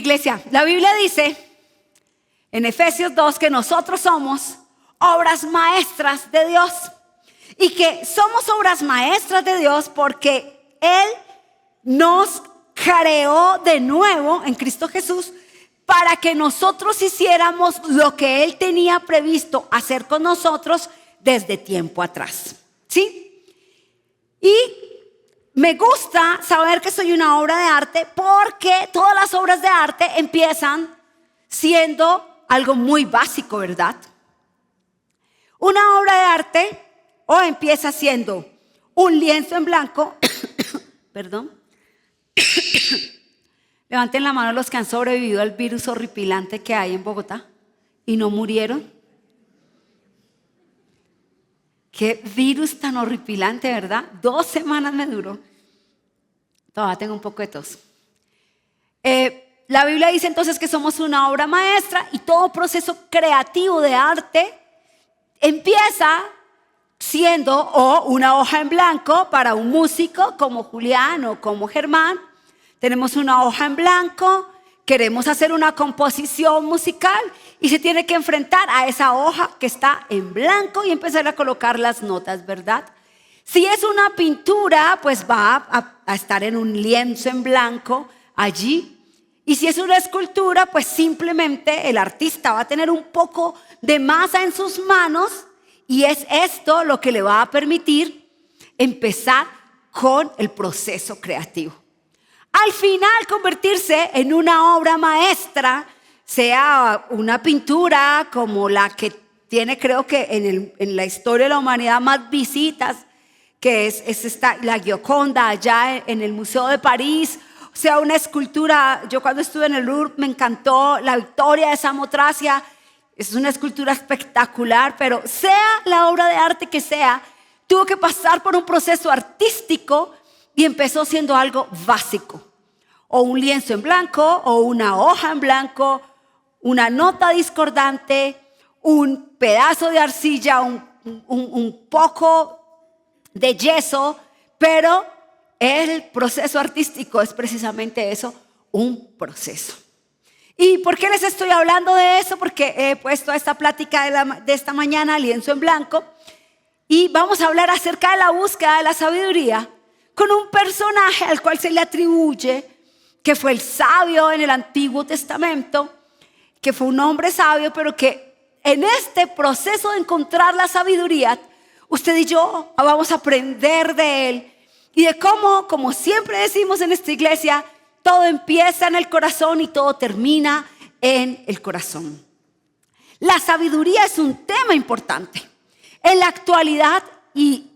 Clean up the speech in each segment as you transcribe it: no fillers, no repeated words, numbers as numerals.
iglesia, la Biblia dice en Efesios 2 que nosotros somos obras maestras de Dios. Y que somos obras maestras de Dios porque Él nos creó de nuevo en Cristo Jesús para que nosotros hiciéramos lo que Él tenía previsto hacer con nosotros desde tiempo atrás. ¿Sí? Y me gusta saber que soy una obra de arte porque todas las obras de arte empiezan siendo algo muy básico, ¿verdad? Una obra de arte o empieza siendo un lienzo en blanco, perdón. Levanten la mano los que han sobrevivido al virus horripilante que hay en Bogotá y no murieron. Qué virus tan horripilante, ¿verdad? 2 semanas me duró. Todavía tengo un poco de tos. La Biblia dice entonces que somos una obra maestra y todo proceso creativo de arte empieza siendo o una hoja en blanco para un músico como Julián o como Germán. Tenemos una hoja en blanco, queremos hacer una composición musical y se tiene que enfrentar a esa hoja que está en blanco y empezar a colocar las notas, ¿verdad? Si es una pintura, pues va a estar en un lienzo en blanco allí. Y si es una escultura, pues simplemente el artista va a tener un poco de masa en sus manos y es esto lo que le va a permitir empezar con el proceso creativo. Al final convertirse en una obra maestra, sea una pintura como la que tiene creo que en la historia de la humanidad más visitas, que es esta, la Gioconda allá en el Museo de París, sea una escultura. Yo cuando estuve en el Louvre me encantó la Victoria de Samotracia. Es una escultura espectacular, pero sea la obra de arte que sea, tuvo que pasar por un proceso artístico y empezó siendo algo básico. O un lienzo en blanco, o una hoja en blanco, una nota discordante, un pedazo de arcilla, un poco de yeso, pero el proceso artístico es precisamente eso, un proceso. ¿Y por qué les estoy hablando de eso? Porque he puesto esta plática de esta mañana, lienzo en blanco, y vamos a hablar acerca de la búsqueda de la sabiduría con un personaje al cual se le atribuye que fue el sabio en el Antiguo Testamento, que fue un hombre sabio, pero que en este proceso de encontrar la sabiduría, usted y yo vamos a aprender de él y de cómo, como siempre decimos en esta iglesia, todo empieza en el corazón y todo termina en el corazón. La sabiduría es un tema importante. En la actualidad y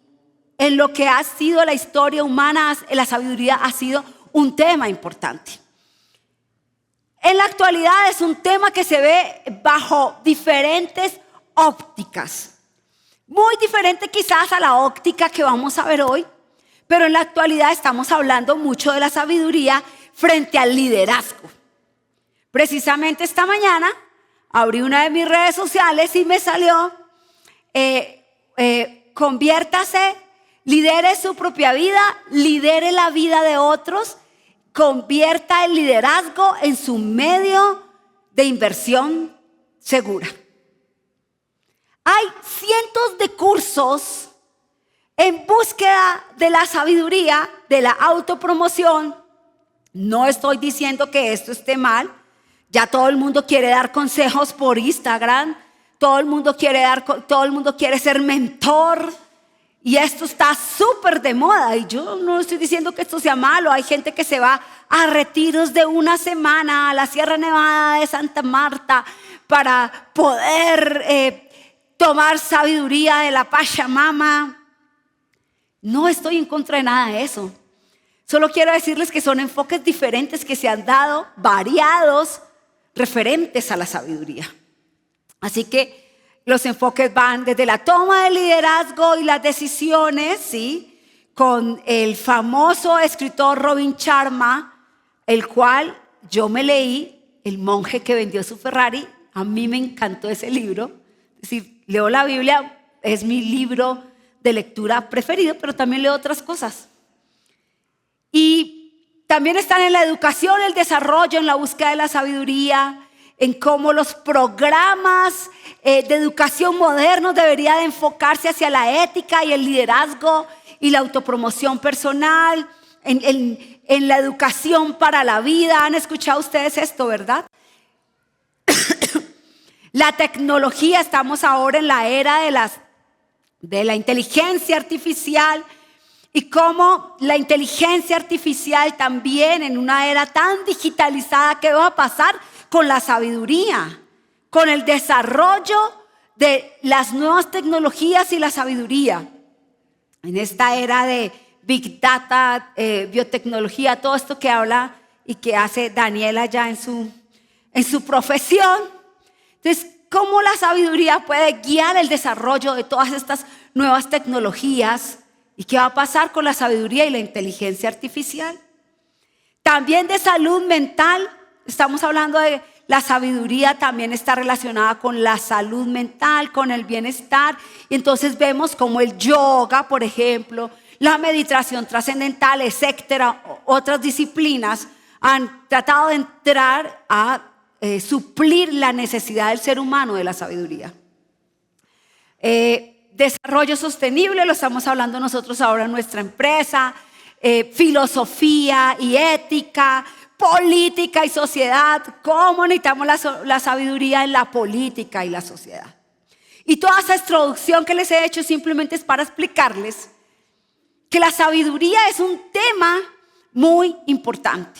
en lo que ha sido la historia humana, la sabiduría ha sido un tema importante. En la actualidad es un tema que se ve bajo diferentes ópticas. Muy diferente quizás a la óptica que vamos a ver hoy, pero en la actualidad estamos hablando mucho de la sabiduría frente al liderazgo. Precisamente esta mañana abrí una de mis redes sociales y me salió conviértase, lidere su propia vida, lidere la vida de otros, convierta el liderazgo en su medio de inversión segura. Hay cientos de cursos en búsqueda de la sabiduría, de la autopromoción. No estoy diciendo que esto esté mal. Ya todo el mundo quiere dar consejos por Instagram. Todo el mundo quiere ser mentor. Y esto está súper de moda. Y yo no estoy diciendo que esto sea malo. Hay gente que se va a retiros de una semana a la Sierra Nevada de Santa Marta para poder tomar sabiduría de la Pachamama. No estoy en contra de nada de eso. Solo quiero decirles que son enfoques diferentes que se han dado, variados, referentes a la sabiduría. Así que los enfoques van desde la toma de liderazgo y las decisiones, ¿sí? Con el famoso escritor Robin Sharma, el cual yo me leí, El monje que vendió su Ferrari. A mí me encantó ese libro. Es decir, leo la Biblia, es mi libro de lectura preferido, pero también leo otras cosas. Y También están en la educación, el desarrollo, en la búsqueda de la sabiduría, en cómo los programas de educación modernos deberían de enfocarse hacia la ética y el liderazgo y la autopromoción personal, en la educación para la vida. ¿Han escuchado ustedes esto, verdad? La tecnología, estamos ahora en la era de la inteligencia artificial, y cómo la inteligencia artificial también en una era tan digitalizada, ¿qué va a pasar con la sabiduría? Con el desarrollo de las nuevas tecnologías y la sabiduría. En esta era de Big Data, biotecnología, todo esto que habla y que hace Daniela ya en su profesión. Entonces, ¿cómo la sabiduría puede guiar el desarrollo de todas estas nuevas tecnologías? ¿Y qué va a pasar con la sabiduría y la inteligencia artificial? También de salud mental. Estamos hablando de la sabiduría, también está relacionada con la salud mental, con el bienestar. Y entonces vemos como el yoga, por ejemplo, la meditación trascendental, etcétera, otras disciplinas han tratado de entrar a suplir la necesidad del ser humano de la sabiduría. Desarrollo sostenible, lo estamos hablando nosotros ahora en nuestra empresa, filosofía y ética, política y sociedad, cómo necesitamos la sabiduría en la política y la sociedad. Y toda esa introducción que les he hecho simplemente es para explicarles que la sabiduría es un tema muy importante,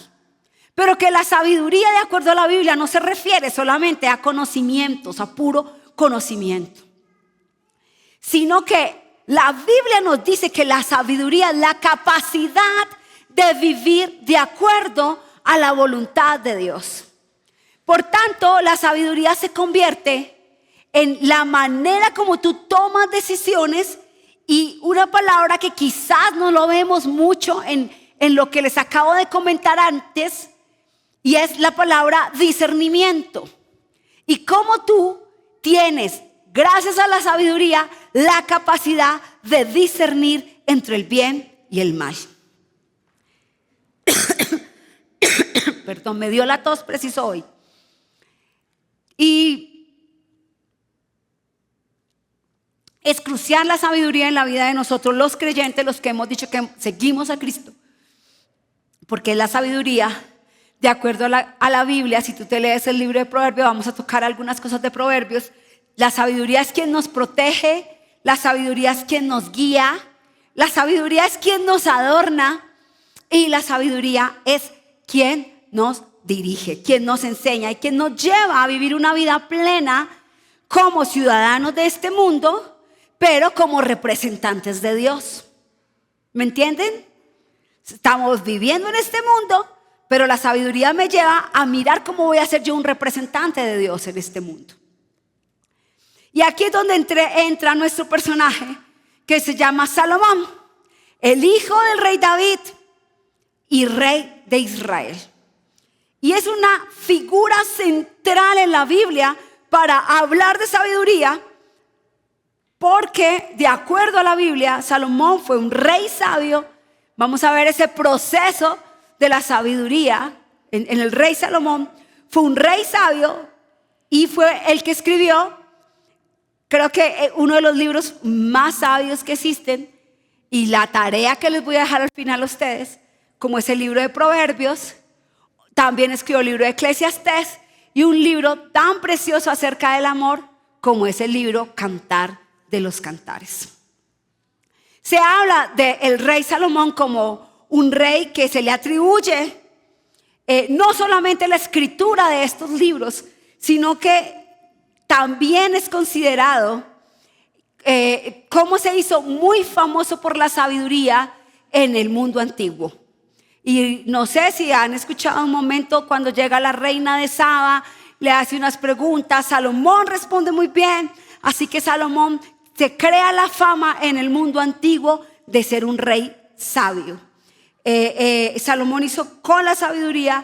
pero que la sabiduría, de acuerdo a la Biblia, no se refiere solamente a conocimientos, a puro conocimiento, sino que la Biblia nos dice que la sabiduría es la capacidad de vivir de acuerdo a la voluntad de Dios. Por tanto, la sabiduría se convierte en la manera como tú tomas decisiones, y una palabra que quizás no lo vemos mucho en lo que les acabo de comentar antes, y es la palabra discernimiento. Y cómo tú tienes, gracias a la sabiduría, la capacidad de discernir entre el bien y el mal. Perdón, me dio la tos preciso hoy. Y es crucial la sabiduría en la vida de nosotros los creyentes, los que hemos dicho que seguimos a Cristo, porque la sabiduría, de acuerdo a la Biblia, si tú te lees el libro de Proverbios, vamos a tocar algunas cosas de Proverbios. La sabiduría es quien nos protege, la sabiduría es quien nos guía, la sabiduría es quien nos adorna, y la sabiduría es quien nos dirige, quien nos enseña y quien nos lleva a vivir una vida plena como ciudadanos de este mundo, pero como representantes de Dios. ¿Me entienden? Estamos viviendo en este mundo, pero la sabiduría me lleva a mirar cómo voy a ser yo un representante de Dios en este mundo. Y aquí es donde entra nuestro personaje, que se llama Salomón, el hijo del rey David y rey de Israel. Y es una figura central en la Biblia para hablar de sabiduría, porque de acuerdo a la Biblia, Salomón fue un rey sabio. Vamos a ver ese proceso de la sabiduría en el rey Salomón. Fue un rey sabio y fue el que escribió, creo que uno de los libros más sabios que existen, y la tarea que les voy a dejar al final a ustedes, como es el libro de Proverbios. También escribió el libro de Eclesiastés y un libro tan precioso acerca del amor como es el libro Cantar de los Cantares. Se habla del rey Salomón como un rey que se le atribuye no solamente la escritura de estos libros, sino que también es considerado como se hizo muy famoso por la sabiduría en el mundo antiguo. Y no sé si han escuchado un momento cuando llega la reina de Saba, le hace unas preguntas, Salomón responde muy bien, así que Salomón se crea la fama en el mundo antiguo de ser un rey sabio. Salomón hizo con la sabiduría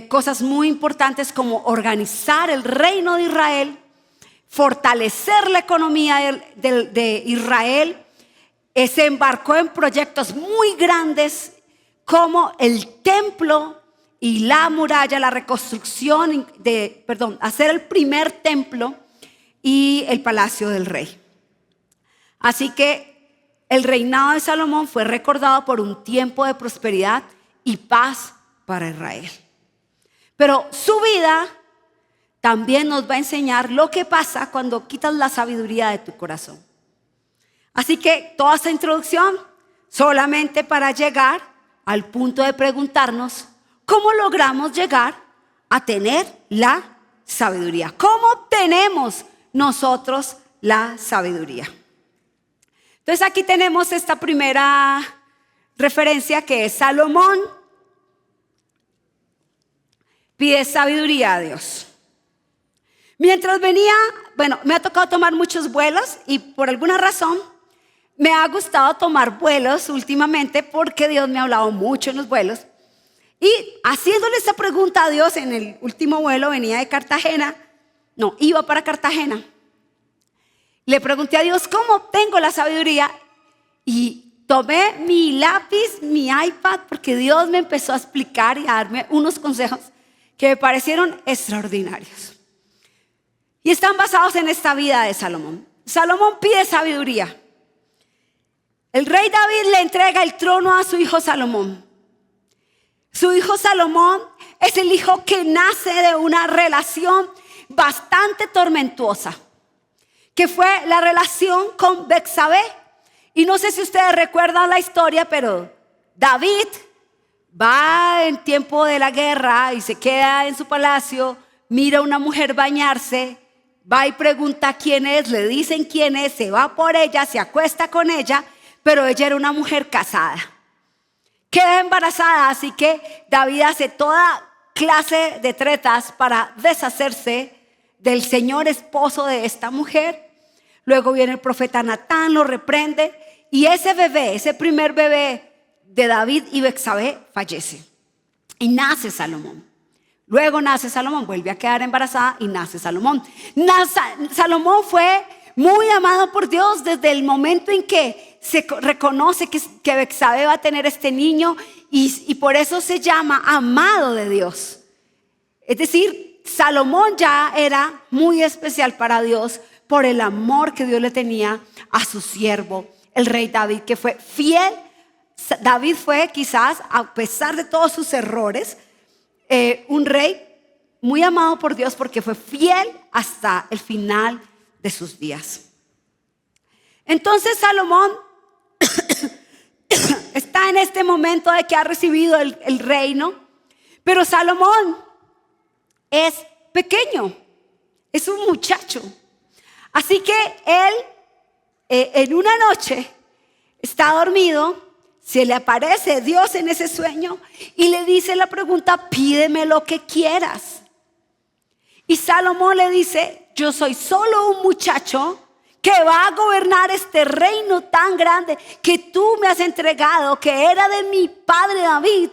cosas muy importantes como organizar el reino de Israel, fortalecer la economía de Israel, se embarcó en proyectos muy grandes cómo el templo y la muralla, la reconstrucción hacer el primer templo y el palacio del rey. Así que el reinado de Salomón fue recordado por un tiempo de prosperidad y paz para Israel. Pero su vida también nos va a enseñar lo que pasa cuando quitas la sabiduría de tu corazón. Así que toda esta introducción solamente para llegar al punto de preguntarnos cómo logramos llegar a tener la sabiduría. ¿Cómo obtenemos nosotros la sabiduría? Entonces aquí tenemos esta primera referencia que es Salomón pide sabiduría a Dios. Mientras venía, me ha tocado tomar muchos vuelos y por alguna razón me ha gustado tomar vuelos últimamente porque Dios me ha hablado mucho en los vuelos. Y haciéndole esta pregunta a Dios en el último vuelo, iba para Cartagena. Le pregunté a Dios, ¿cómo obtengo la sabiduría? Y tomé mi lápiz, mi iPad, porque Dios me empezó a explicar y a darme unos consejos que me parecieron extraordinarios. Y están basados en esta vida de Salomón. Salomón pide sabiduría. El rey David le entrega el trono a su hijo Salomón. Su hijo Salomón es el hijo que nace de una relación bastante tormentuosa, que fue la relación con Betsabé. Y no sé si ustedes recuerdan la historia, pero David va en tiempo de la guerra y se queda en su palacio, mira a una mujer bañarse, va y pregunta quién es, le dicen quién es, se va por ella, se acuesta con ella, pero ella era una mujer casada. Queda embarazada, así que David hace toda clase de tretas para deshacerse del señor esposo de esta mujer. Luego viene el profeta Natán, lo reprende y ese primer bebé de David y Betsabé fallece y nace Salomón. Luego nace Salomón, vuelve a quedar embarazada y nace Salomón. Salomón fue muy amado por Dios desde el momento en que se reconoce que Betsabé va a tener este niño y por eso se llama amado de Dios. Es decir, Salomón ya era muy especial para Dios por el amor que Dios le tenía a su siervo, el rey David, que fue fiel. David fue quizás, a pesar de todos sus errores, un rey muy amado por Dios porque fue fiel hasta el final de sus días. Entonces Salomón está en este momento de que ha recibido el reino, pero Salomón es pequeño, es un muchacho. Así que él en una noche está dormido, se le aparece Dios en ese sueño y le dice la pregunta, pídeme lo que quieras. Y Salomón le dice, yo soy solo un muchacho que va a gobernar este reino tan grande que tú me has entregado, que era de mi padre David.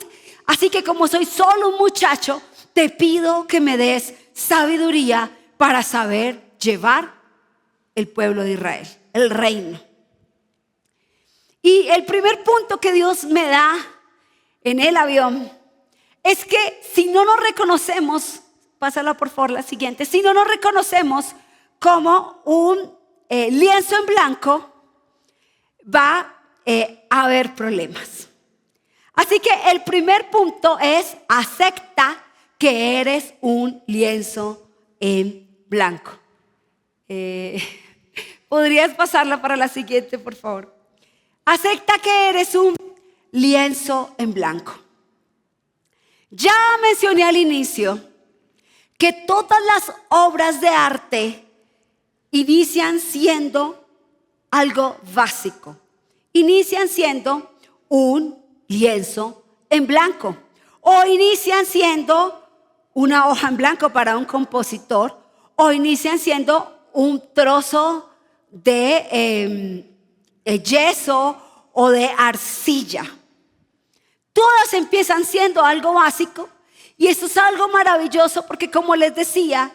Así que como soy solo un muchacho, te pido que me des sabiduría para saber llevar el pueblo de Israel, el reino. Y el primer punto que Dios me da en el avión es que si no nos reconocemos, pásala por favor la siguiente, si no nos reconocemos como un lienzo en blanco, va a haber problemas. Así que el primer punto es acepta que eres un lienzo en blanco. ¿Podrías pasarla para la siguiente, por favor? Acepta que eres un lienzo en blanco. Ya mencioné al inicio que todas las obras de arte inician siendo algo básico. Inician siendo un lienzo en blanco o inician siendo una hoja en blanco para un compositor o inician siendo un trozo de yeso o de arcilla. Todas empiezan siendo algo básico y eso es algo maravilloso porque, como les decía,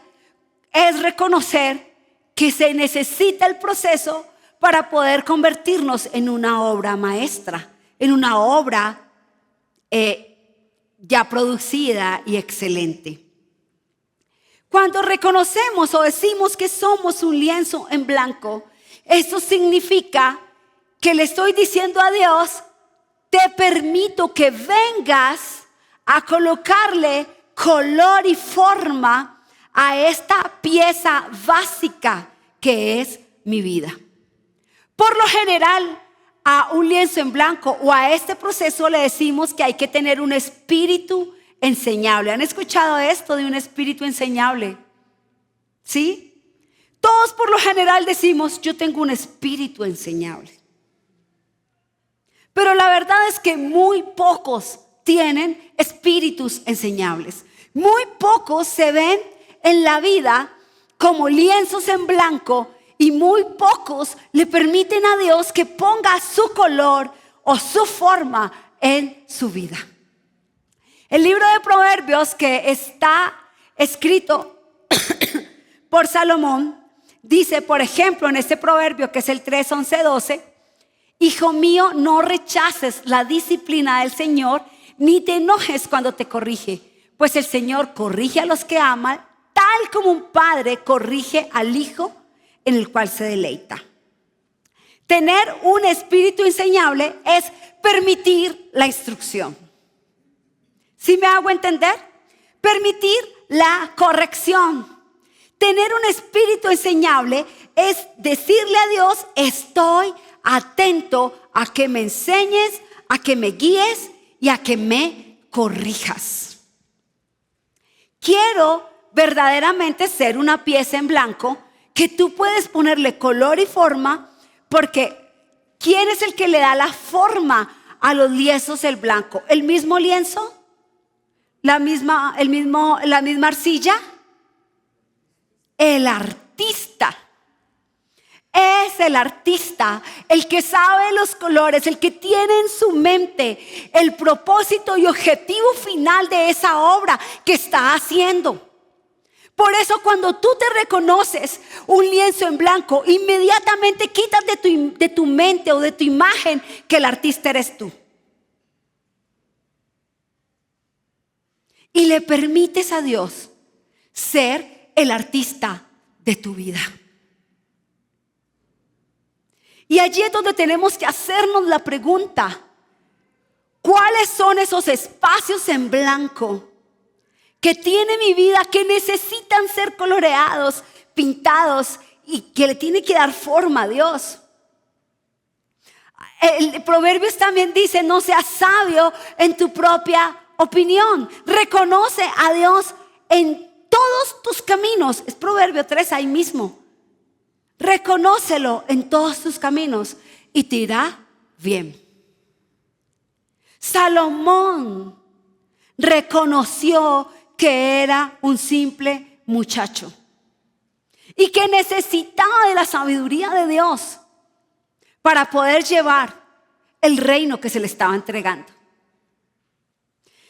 es reconocer que se necesita el proceso para poder convertirnos en una obra maestra, en una obra ya producida y excelente. Cuando reconocemos o decimos que somos un lienzo en blanco, eso significa que le estoy diciendo a Dios: te permito que vengas a colocarle color y forma a esta pieza básica que es mi vida. Por lo general, a un lienzo en blanco o a este proceso le decimos que hay que tener un espíritu enseñable. ¿Han escuchado esto de un espíritu enseñable? ¿Sí? Todos por lo general decimos: yo tengo un espíritu enseñable. Pero la verdad es que muy pocos tienen espíritus enseñables. Muy pocos se ven en la vida como lienzos en blanco y muy pocos le permiten a Dios que ponga su color o su forma en su vida. El libro de Proverbios, que está escrito por Salomón, dice, por ejemplo, en este proverbio que es el 3, 11, 12: hijo mío, no rechaces la disciplina del Señor, ni te enojes cuando te corrige, pues el Señor corrige a los que aman, tal como un padre corrige al hijo en el cual se deleita. Tener un espíritu enseñable es permitir la instrucción. ¿Sí me hago entender? Permitir la corrección. Tener un espíritu enseñable es decirle a Dios: estoy atento a que me enseñes, a que me guíes y a que me corrijas. Quiero verdaderamente ser una pieza en blanco que tú puedes ponerle color y forma, porque ¿quién es el que le da la forma a los lienzos en blanco? ¿El mismo lienzo? ¿La misma arcilla? El artista. Es el artista el que sabe los colores, el que tiene en su mente el propósito y objetivo final de esa obra que está haciendo. Por eso cuando tú te reconoces un lienzo en blanco, inmediatamente quitas de tu mente o de tu imagen que el artista eres tú. Y le permites a Dios ser el artista de tu vida. Y allí es donde tenemos que hacernos la pregunta: ¿cuáles son esos espacios en blanco que tiene mi vida que necesitan ser coloreados, pintados y que le tiene que dar forma a Dios? El Proverbios también dice: no seas sabio en tu propia opinión. Reconoce a Dios en todos tus caminos. Es Proverbio 3 ahí mismo. Reconócelo en todos tus caminos y te irá bien. Salomón reconoció que era un simple muchacho y que necesitaba de la sabiduría de Dios para poder llevar el reino que se le estaba entregando.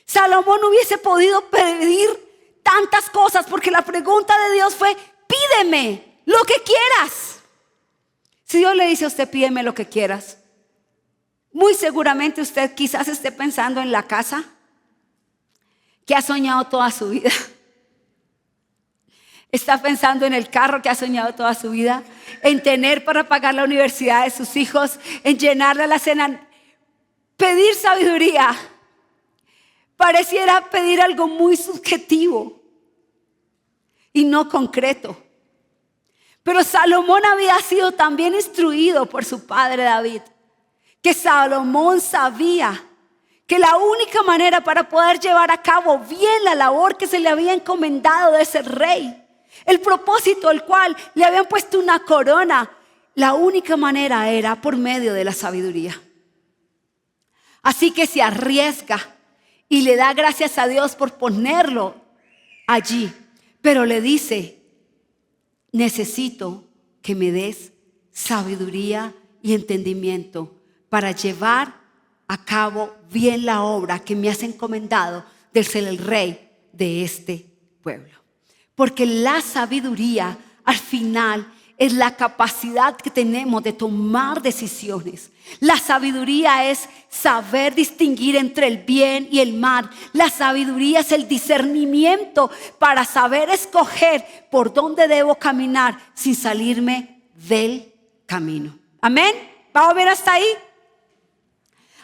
Salomón hubiese podido pedir tantas cosas, porque la pregunta de Dios fue: pídeme lo que quieras. Si Dios le dice a usted: pídeme lo que quieras, muy seguramente usted quizás esté pensando en la casa que ha soñado toda su vida. Está pensando en el carro que ha soñado toda su vida, en tener para pagar la universidad de sus hijos, en llenarle la cena. Pedir sabiduría pareciera pedir algo muy subjetivo y no concreto. Pero Salomón había sido también instruido por su padre David, que Salomón sabía que la única manera para poder llevar a cabo bien la labor que se le había encomendado de ser rey, el propósito al cual le habían puesto una corona, la única manera era por medio de la sabiduría. Así que se arriesga y le da gracias a Dios por ponerlo allí, pero le dice: necesito que me des sabiduría y entendimiento para llevar a cabo bien la obra que me has encomendado de ser el rey de este pueblo. Porque la sabiduría al final es la capacidad que tenemos de tomar decisiones. La sabiduría es saber distinguir entre el bien y el mal. La sabiduría es el discernimiento para saber escoger por dónde debo caminar sin salirme del camino. Amén. ¿Vamos a ver hasta ahí?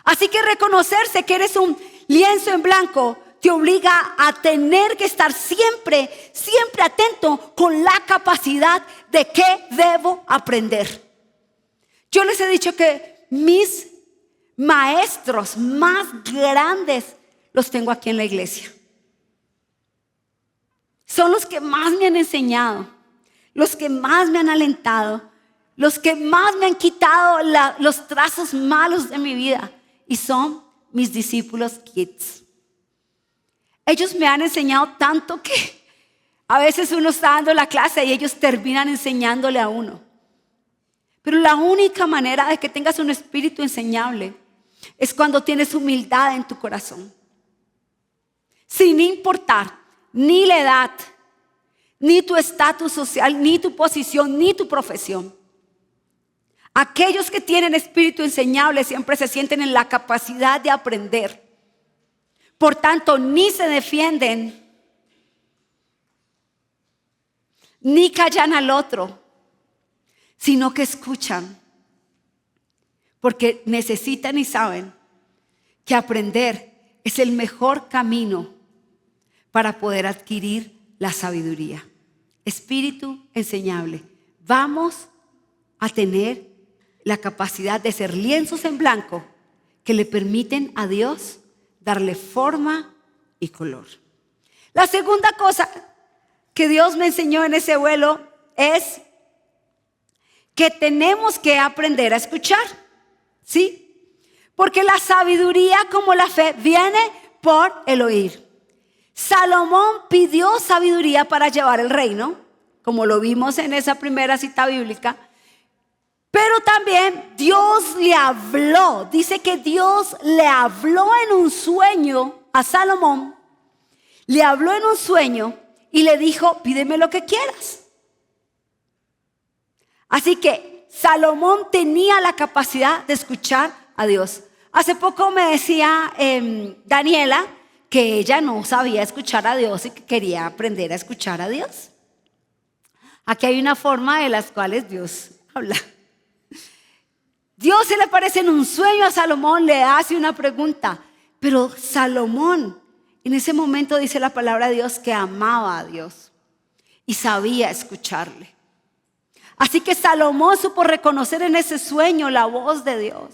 Así que reconocerse que eres un lienzo en blanco te obliga a tener que estar siempre atento con la capacidad de qué debo aprender. Yo les he dicho que mis maestros más grandes los tengo aquí en la iglesia. Son los que más me han enseñado, los que más me han alentado, los que más me han quitado los trazos malos de mi vida, y son mis discípulos kids. Ellos me han enseñado tanto que a veces uno está dando la clase y ellos terminan enseñándole a uno. Pero la única manera de que tengas un espíritu enseñable es cuando tienes humildad en tu corazón. Sin importar ni la edad, ni tu estatus social, ni tu posición, ni tu profesión. Aquellos que tienen espíritu enseñable siempre se sienten en la capacidad de aprender. Por tanto, ni se defienden, ni callan al otro, sino que escuchan. Porque necesitan y saben que aprender es el mejor camino para poder adquirir la sabiduría. Espíritu enseñable. Vamos a tener la capacidad de ser lienzos en blanco que le permiten a Dios darle forma y color. La segunda cosa que Dios me enseñó en ese vuelo es que tenemos que aprender a escuchar, ¿sí? Porque la sabiduría, como la fe, viene por el oír. Salomón pidió sabiduría para llevar el reino, como lo vimos en esa primera cita bíblica. Pero también Dios le habló. Dice que Dios le habló en un sueño a Salomón. Le habló en un sueño y le dijo: pídeme lo que quieras. Así que Salomón tenía la capacidad de escuchar a Dios. Hace poco me decía Daniela que ella no sabía escuchar a Dios y que quería aprender a escuchar a Dios. Aquí hay una forma de las cuales Dios habla. Dios se le aparece en un sueño a Salomón, le hace una pregunta. Pero Salomón, en ese momento dice la palabra de Dios que amaba a Dios y sabía escucharle. Así que Salomón supo reconocer en ese sueño la voz de Dios,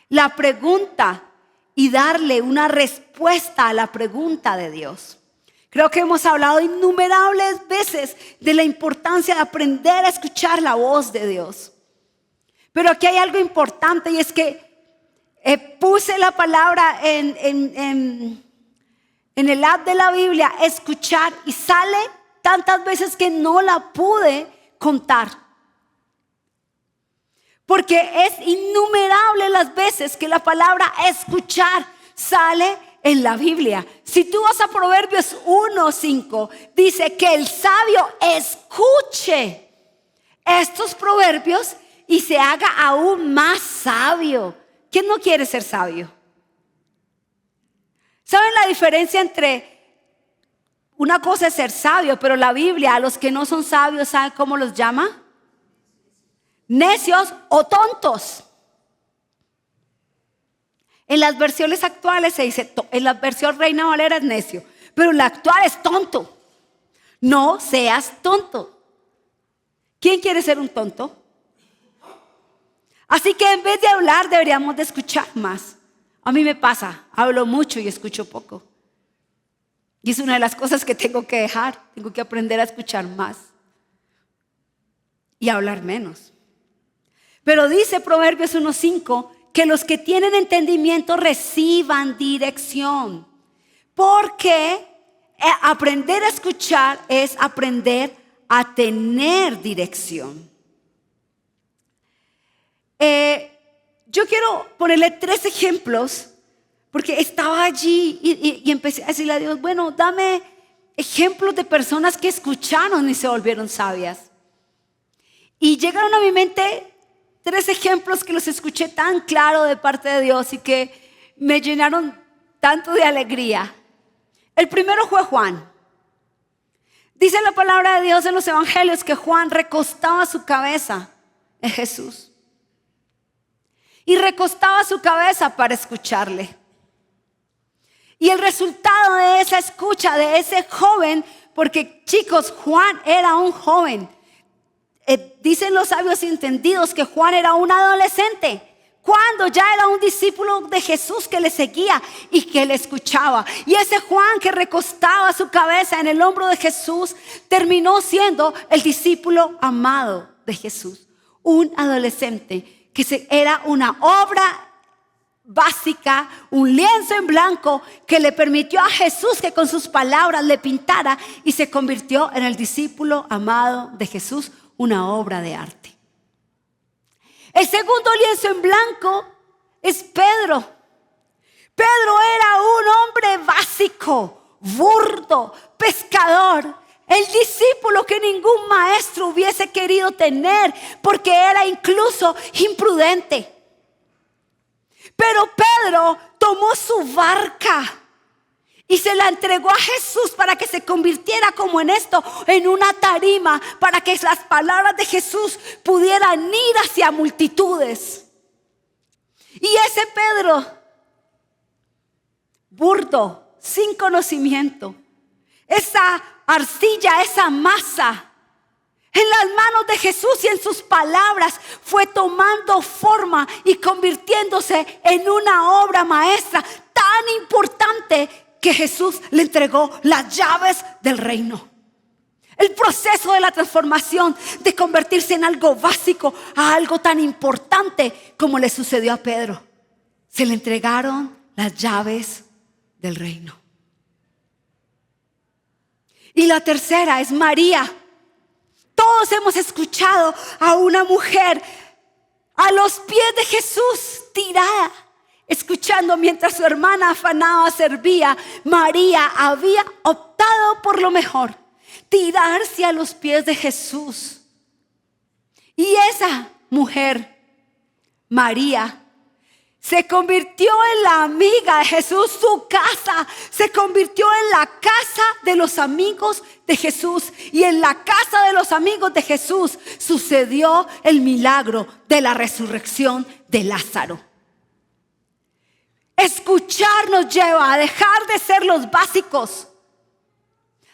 la pregunta, y darle una respuesta a la pregunta de Dios. Creo que hemos hablado innumerables veces de la importancia de aprender a escuchar la voz de Dios. Pero aquí hay algo importante, y es que puse la palabra en el app de la Biblia, escuchar, y sale tantas veces que no la pude contar. Porque es innumerable las veces que la palabra escuchar sale en la Biblia. Si tú vas a Proverbios 1:5, dice que el sabio escuche estos proverbios y se haga aún más sabio. ¿Quién no quiere ser sabio? ¿Saben la diferencia entre una cosa es ser sabio, pero la Biblia a los que no son sabios, ¿saben cómo los llama? Necios o tontos. En las versiones actuales se dice, en la versión Reina Valera es necio, pero en la actual es tonto. No seas tonto. ¿Quién quiere ser un tonto? Así que en vez de hablar deberíamos de escuchar más. A mí me pasa, hablo mucho y escucho poco. Y es una de las cosas que tengo que dejar. Tengo que aprender a escuchar más y a hablar menos. Pero dice Proverbios 1:5 que los que tienen entendimiento reciban dirección. Porque aprender a escuchar es aprender a tener dirección. Yo quiero ponerle 3 ejemplos, porque estaba allí y empecé a decirle a Dios, bueno, dame ejemplos de personas que escucharon y se volvieron sabias. Y llegaron a mi mente 3 ejemplos que los escuché tan claro de parte de Dios y que me llenaron tanto de alegría. El primero fue Juan. Dice la palabra de Dios en los evangelios que Juan recostaba su cabeza en Jesús. Y recostaba su cabeza para escucharle. Y el resultado de esa escucha de ese joven, porque chicos, Juan era un joven. Dicen los sabios entendidos que Juan era un adolescente, cuando ya era un discípulo de Jesús que le seguía y que le escuchaba. Y ese Juan que recostaba su cabeza en el hombro de Jesús terminó siendo el discípulo amado de Jesús. Un adolescente que era una obra básica, un lienzo en blanco que le permitió a Jesús que con sus palabras le pintara y se convirtió en el discípulo amado de Jesús, una obra de arte. El segundo lienzo en blanco es Pedro. Pedro era un hombre básico, burdo, pescador, el discípulo que ningún maestro hubiese querido tener porque era incluso imprudente. Pero Pedro tomó su barca y se la entregó a Jesús para que se convirtiera como en esto, en una tarima, para que las palabras de Jesús pudieran ir hacia multitudes. Y ese Pedro, burdo, sin conocimiento, esa arcilla, esa masa, en las manos de Jesús y en sus palabras fue tomando forma y convirtiéndose en una obra maestra tan importante que Jesús le entregó las llaves del reino. El proceso de la transformación, de convertirse en algo básico a algo tan importante como le sucedió a Pedro. Se le entregaron las llaves del reino. Y la tercera es María. Todos hemos escuchado a una mujer a los pies de Jesús tirada, escuchando mientras su hermana afanaba, servía. María había optado por lo mejor, tirarse a los pies de Jesús. Y esa mujer, María, se convirtió en la amiga de Jesús. Su casa se convirtió en la casa de los amigos de Jesús. Y en la casa de los amigos de Jesús sucedió el milagro de la resurrección de Lázaro. Escuchar nos lleva a dejar de ser los básicos,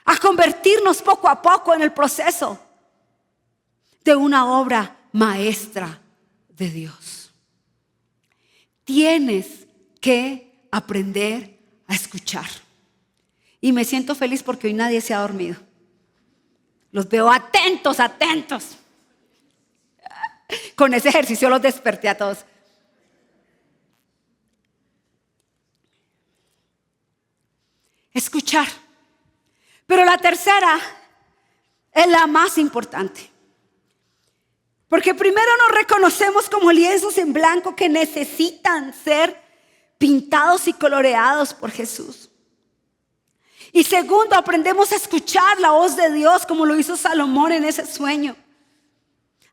a convertirnos poco a poco en el proceso de una obra maestra de Dios. Tienes que aprender a escuchar. Y me siento feliz porque hoy nadie se ha dormido. Los veo atentos, atentos. Con ese ejercicio los desperté a todos. Escuchar. Pero la tercera es la más importante. Porque primero nos reconocemos como lienzos en blanco que necesitan ser pintados y coloreados por Jesús. Y segundo, aprendemos a escuchar la voz de Dios como lo hizo Salomón en ese sueño.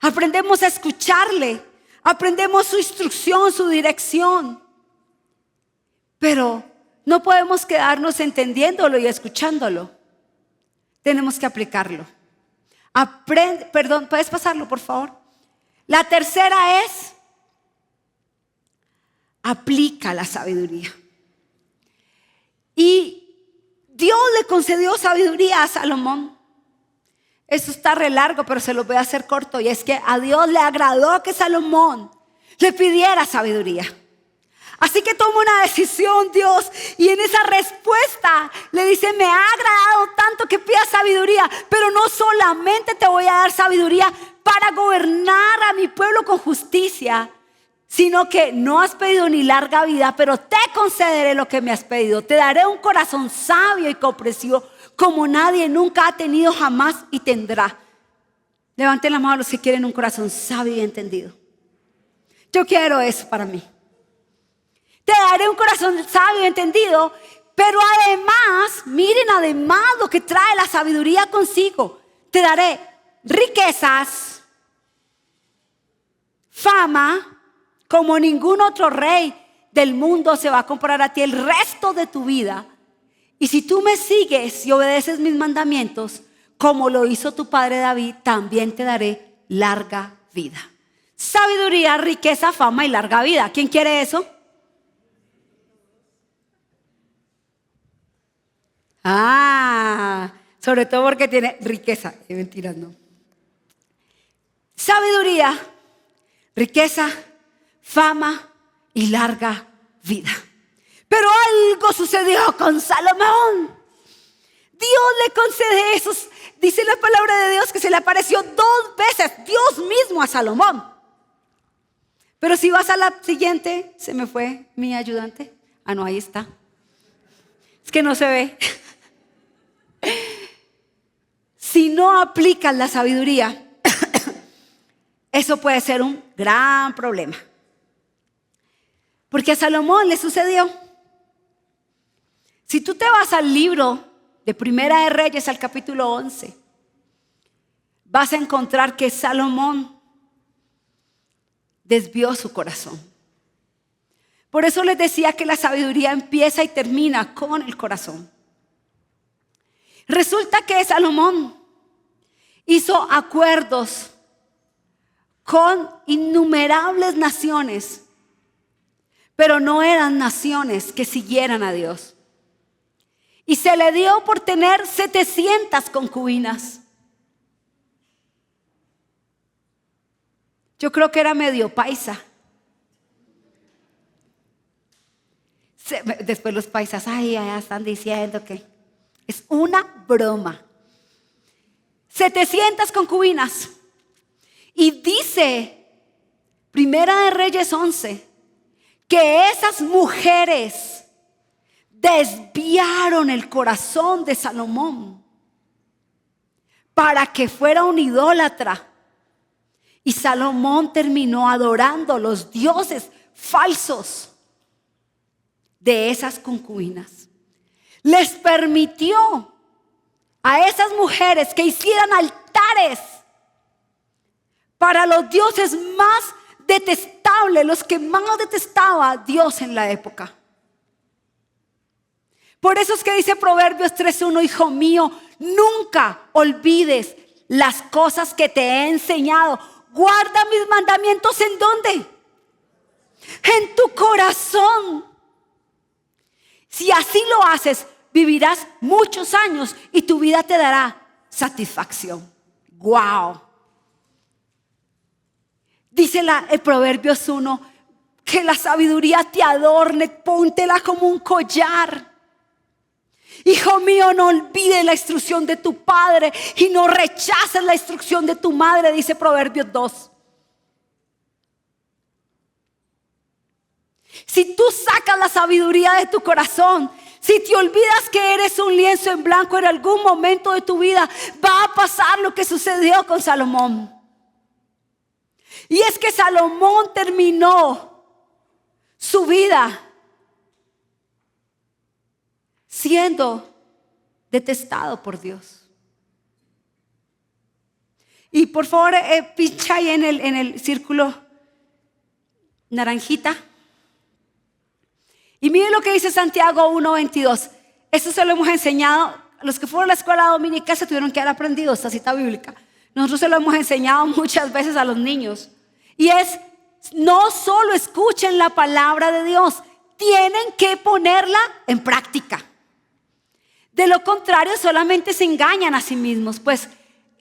Aprendemos a escucharle, aprendemos su instrucción, su dirección. Pero no podemos quedarnos entendiéndolo y escuchándolo. Tenemos que aplicarlo. Perdón, ¿puedes pasarlo, por favor? La tercera es, aplica la sabiduría. Y Dios le concedió sabiduría a Salomón. Esto está re largo, pero se lo voy a hacer corto. Y es que a Dios le agradó que Salomón le pidiera sabiduría. Así que toma una decisión Dios, y en esa respuesta le dice: me ha agradado tanto que pidas sabiduría, pero no solamente te voy a dar sabiduría para gobernar a mi pueblo con justicia, sino que no has pedido ni larga vida, pero te concederé lo que me has pedido. Te daré un corazón sabio y comprensivo como nadie nunca ha tenido jamás y tendrá. Levanten la mano los que quieren un corazón sabio y entendido. Yo quiero eso para mí. Te daré un corazón sabio y entendido, pero además, miren además lo que trae la sabiduría consigo. Te daré riquezas fama como ningún otro rey del mundo se va a comparar a ti el resto de tu vida. Y si tú me sigues y obedeces mis mandamientos, como lo hizo tu padre David, también te daré larga vida. Sabiduría, riqueza, fama y larga vida. ¿Quién quiere eso? Sobre todo porque tiene riqueza. Mentiras, no. Sabiduría, riqueza, fama y larga vida. Pero algo sucedió con Salomón. Dios le concede esos. Dice la palabra de Dios que se le apareció 2 veces Dios mismo a Salomón. Pero si vas a la siguiente, se me fue mi ayudante. No, ahí está. Es que no se ve. Si no aplicas la sabiduría, eso puede ser un gran problema. Porque a Salomón le sucedió. Si tú te vas al libro de Primera de Reyes, al capítulo 11, vas a encontrar que Salomón desvió su corazón. Por eso les decía que la sabiduría empieza y termina con el corazón. Resulta que Salomón hizo acuerdos con innumerables naciones, pero no eran naciones que siguieran a Dios. Y se le dio por tener 700 concubinas. Yo creo que era medio paisa. Después los paisas, ya están diciendo que es una broma. 700 concubinas. Y dice Primera de Reyes 11 que esas mujeres desviaron el corazón de Salomón para que fuera un idólatra. Y Salomón terminó adorando los dioses falsos de esas concubinas. Les permitió a esas mujeres que hicieran altares para los dioses más detestables, los que más detestaba Dios en la época. Por eso es que dice Proverbios 3:1, hijo mío, nunca olvides las cosas que te he enseñado. Guarda mis mandamientos, ¿en dónde? En tu corazón. Si así lo haces, vivirás muchos años y tu vida te dará satisfacción. ¡Wow! Dice el Proverbios 1, que la sabiduría te adorne, póntela como un collar. Hijo mío, no olvides la instrucción de tu padre y no rechaces la instrucción de tu madre, dice Proverbios 2. Si tú sacas la sabiduría de tu corazón, si te olvidas que eres un lienzo en blanco en algún momento de tu vida, va a pasar lo que sucedió con Salomón. Y es que Salomón terminó su vida siendo detestado por Dios. Y por favor, pincha ahí en el círculo naranjita. Y miren lo que dice Santiago 1:22. Eso se lo hemos enseñado. Los que fueron a la escuela dominical se tuvieron que haber aprendido esta cita bíblica. Nosotros se lo hemos enseñado muchas veces a los niños. Y es, no solo escuchen la palabra de Dios, tienen que ponerla en práctica. De lo contrario, solamente se engañan a sí mismos. Pues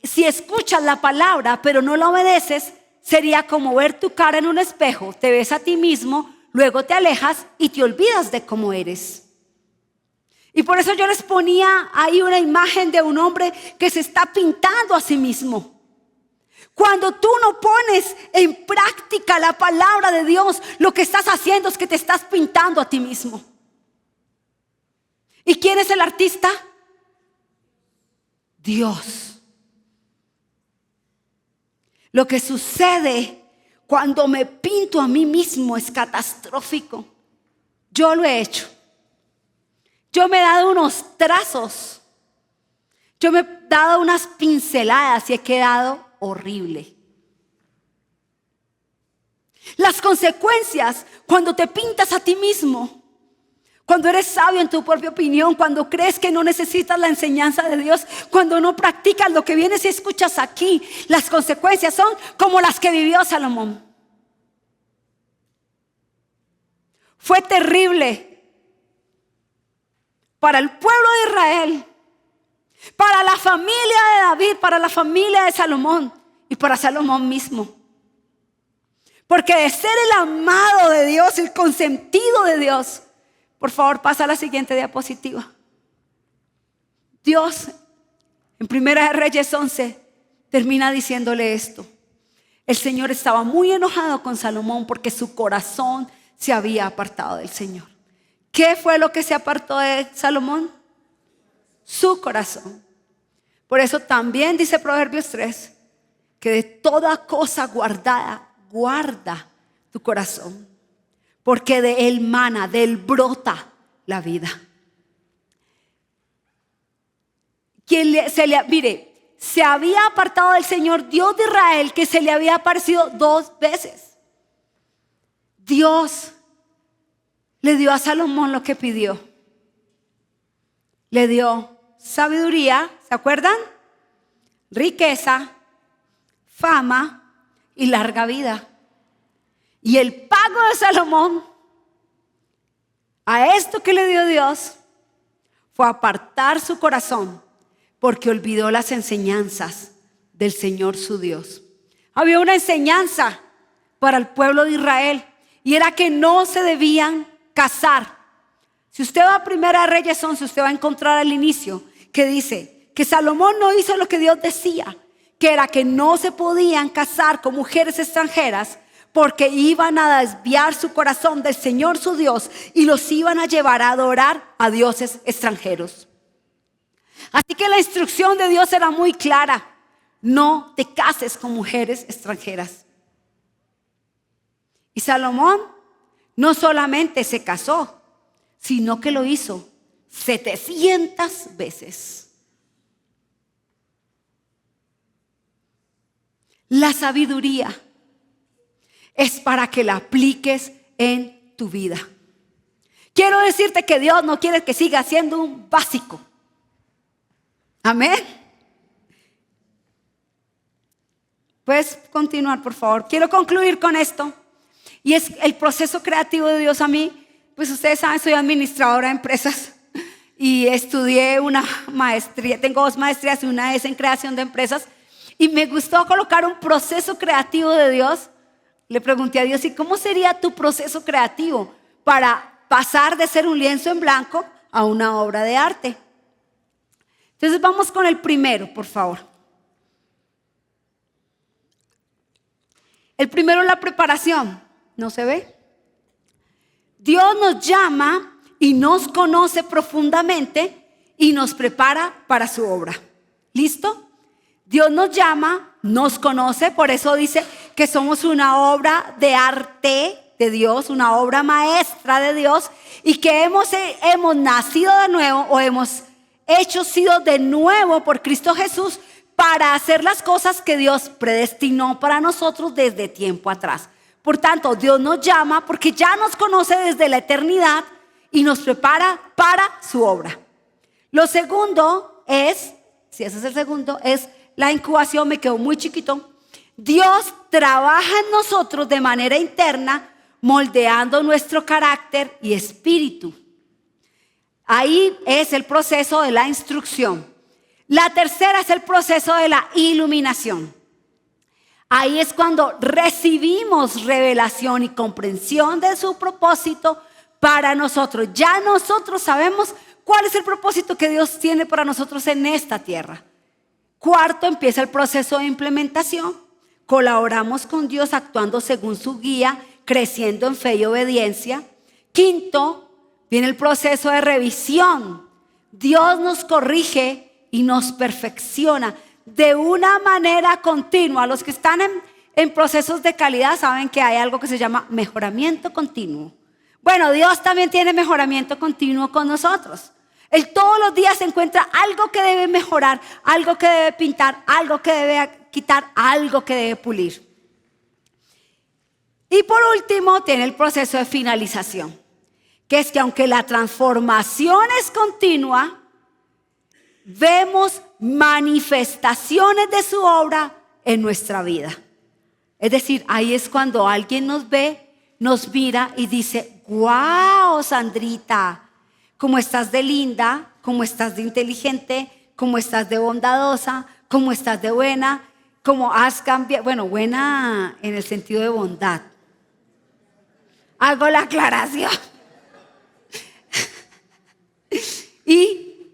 si escuchas la palabra pero no la obedeces, sería como ver tu cara en un espejo. Te ves a ti mismo, luego te alejas y te olvidas de cómo eres. Y por eso yo les ponía ahí una imagen de un hombre que se está pintando a sí mismo. Cuando tú no pones en práctica la palabra de Dios, lo que estás haciendo es que te estás pintando a ti mismo. ¿Y quién es el artista? Dios. Lo que sucede cuando me pinto a mí mismo es catastrófico. Yo lo he hecho. Yo me he dado unos trazos. Yo me he dado unas pinceladas y he quedado horrible. Las consecuencias cuando te pintas a ti mismo, cuando eres sabio en tu propia opinión, cuando crees que no necesitas la enseñanza de Dios, cuando no practicas lo que vienes y escuchas aquí, las consecuencias son como las que vivió Salomón. Fue terrible para el pueblo de Israel, para la familia de David, para la familia de Salomón y para Salomón mismo. Porque de ser el amado de Dios, el consentido de Dios, por favor, pasa a la siguiente diapositiva. Dios, en Primera de Reyes 11, termina diciéndole esto. El Señor estaba muy enojado con Salomón porque su corazón se había apartado del Señor. ¿Qué fue lo que se apartó de Salomón? Su corazón. Por eso también dice Proverbios 3, que de toda cosa guardada, guarda tu corazón, porque de él mana, de él brota la vida. Mire, se había apartado del Señor Dios de Israel, que se le había aparecido 2 veces. Dios le dio a Salomón lo que pidió. Le dio sabiduría, ¿se acuerdan? Riqueza, fama y larga vida. Y el pago de Salomón a esto que le dio Dios fue apartar su corazón, porque olvidó las enseñanzas del Señor su Dios. Había una enseñanza para el pueblo de Israel y era que no se debían casar. Si usted va a Primera de Reyes 11, usted va a encontrar al inicio que dice que Salomón no hizo lo que Dios decía, que era que no se podían casar con mujeres extranjeras porque iban a desviar su corazón del Señor su Dios y los iban a llevar a adorar a dioses extranjeros. Así que la instrucción de Dios era muy clara: no te cases con mujeres extranjeras. Y Salomón no solamente se casó, sino que lo hizo 700 veces. La sabiduría es para que la apliques en tu vida. Quiero decirte que Dios no quiere que sigas siendo un básico. Amén. Puedes continuar, por favor. Quiero concluir con esto. Y es el proceso creativo de Dios a mí. Pues ustedes saben, soy administradora de empresas y estudié una maestría. Tengo 2 maestrías y una es en creación de empresas. Y me gustó colocar un proceso creativo de Dios. Le pregunté a Dios: ¿y cómo sería tu proceso creativo para pasar de ser un lienzo en blanco a una obra de arte? Entonces vamos con el primero, por favor. El primero es la preparación. ¿No se ve? Dios nos llama y nos conoce profundamente y nos prepara para su obra. ¿Listo? Dios nos llama, nos conoce, por eso dice que somos una obra de arte de Dios, una obra maestra de Dios, y que hemos nacido de nuevo o hemos sido de nuevo por Cristo Jesús para hacer las cosas que Dios predestinó para nosotros desde tiempo atrás. Por tanto, Dios nos llama porque ya nos conoce desde la eternidad y nos prepara para su obra. Lo segundo es, si ese es el segundo, es la incubación. Me quedó muy chiquito. Dios trabaja en nosotros de manera interna, moldeando nuestro carácter y espíritu. Ahí es el proceso de la instrucción. La tercera es el proceso de la iluminación. Ahí es cuando recibimos revelación y comprensión de su propósito para nosotros. Ya nosotros sabemos cuál es el propósito que Dios tiene para nosotros en esta tierra. Cuarto, empieza el proceso de implementación. Colaboramos con Dios actuando según su guía, creciendo en fe y obediencia. Quinto, viene el proceso de revisión. Dios nos corrige y nos perfecciona de una manera continua. Los que están en procesos de calidad saben que hay algo que se llama mejoramiento continuo. Bueno, Dios también tiene mejoramiento continuo con nosotros. Él todos los días encuentra algo que debe mejorar, algo que debe pintar, algo que debe quitar, algo que debe pulir. Y Y por último, tiene el proceso de finalización, que es que aunque la transformación es continua, vemos manifestaciones de su obra en nuestra vida. Es decir, ahí es cuando alguien nos ve, nos mira y dice: wow, Sandrita, cómo estás de linda, cómo estás de inteligente, cómo estás de bondadosa, cómo estás de buena, cómo has cambiado. Bueno, buena en el sentido de bondad. Hago la aclaración. Y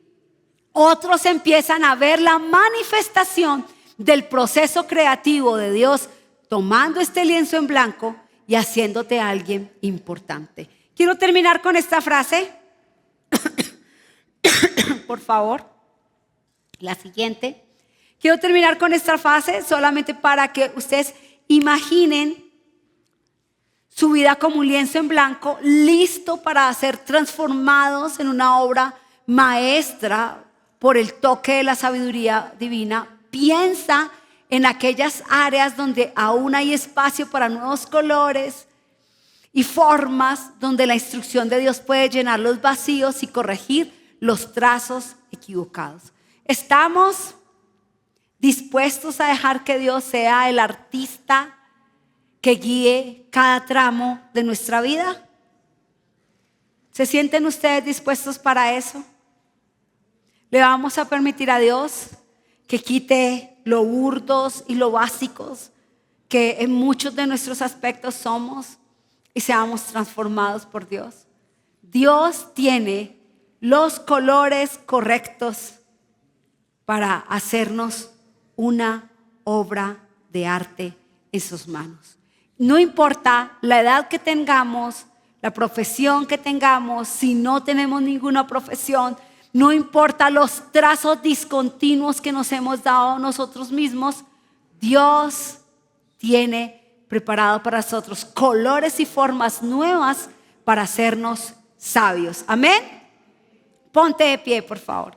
otros empiezan a ver la manifestación del proceso creativo de Dios, tomando este lienzo en blanco y haciéndote alguien importante. Quiero terminar con esta frase. Por favor, la siguiente. Quiero terminar con esta frase solamente para que ustedes imaginen su vida como un lienzo en blanco, listo para ser transformados en una obra maestra por el toque de la sabiduría divina. Piensa en aquellas áreas donde aún hay espacio para nuevos colores y formas, donde la instrucción de Dios puede llenar los vacíos y corregir los trazos equivocados. ¿Estamos dispuestos a dejar que Dios sea el artista que guíe cada tramo de nuestra vida? ¿Se sienten ustedes dispuestos para eso? ¿Le vamos a permitir a Dios que quite lo burdos y lo básicos que en muchos de nuestros aspectos somos y seamos transformados por Dios? Dios tiene los colores correctos para hacernos una obra de arte en sus manos. No importa la edad que tengamos, la profesión que tengamos, si no tenemos ninguna profesión, no importa los trazos discontinuos que nos hemos dado nosotros mismos, Dios tiene preparado para nosotros colores y formas nuevas para hacernos sabios. Amén. Ponte de pie, por favor.